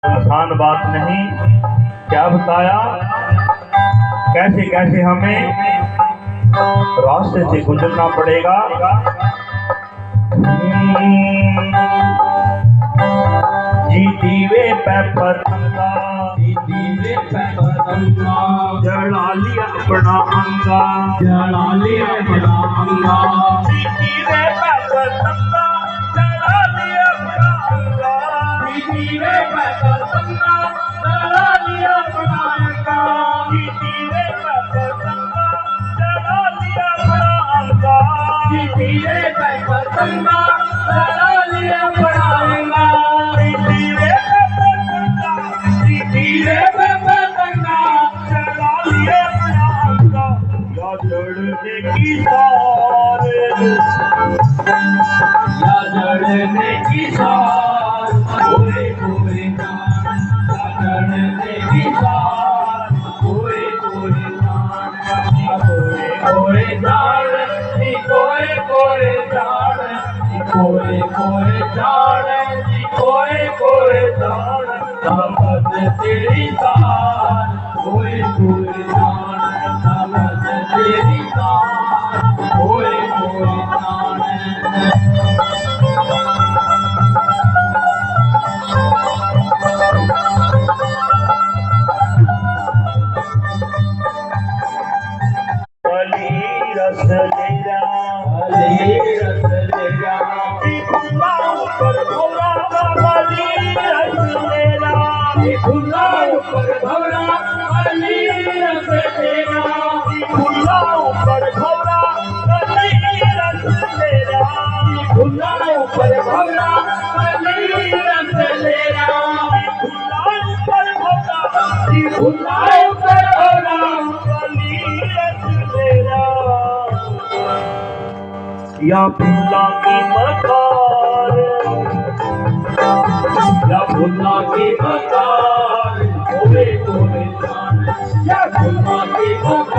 आसान बात नहीं। क्या बताया, कैसे कैसे हमें रास्ते से गुजरना पड़ेगा। जीती वे पे पतंगा, जड़ा लिया अपना अंगा, जीती वे पे पतंगा, जड़ा लिया अपना अंगा, जीती वे पे पतंगा, जड़ा लिया अपना अंगा, जीती वे पे पतंगा, जड़ा लिया अपना अंगा, जीती वे पे पतंगा, जड़ा लिया अपना अंगा, जीती वे पे पतंगा, जीती वे पे पतंगा, जड़ा लिया अपना अंगा। या जड़ने की तार, या जड़ने की तार, कोरे कोरे तार, या जड़ने की तार, कोरे कोरे तार, कोरे कोरे तार, कोरे कोरे तार, कोरे कोरे तार, कोरे कोरे तार, समझ तेरी तार, कोरे कोरे तार, समझ तेरी तार, कोरे कोरे तार। रस ले जा, रस ले जा, खुला ऊपर भौरा, वाली रस ले जा, खुला ऊपर भौरा, वाली रस ले जा, खुला ऊपर भौरा, वाली रस ले जा, खुला ऊपर भौरा, वाली रस ले जा, खुला ऊपर भौरा, खुला ऊपर भौरा, वाली रस ले जा। या फुल्ला की मकार, या फुल्ला की मकार, कोरे कोरे जान, या फुल्ला की मकार।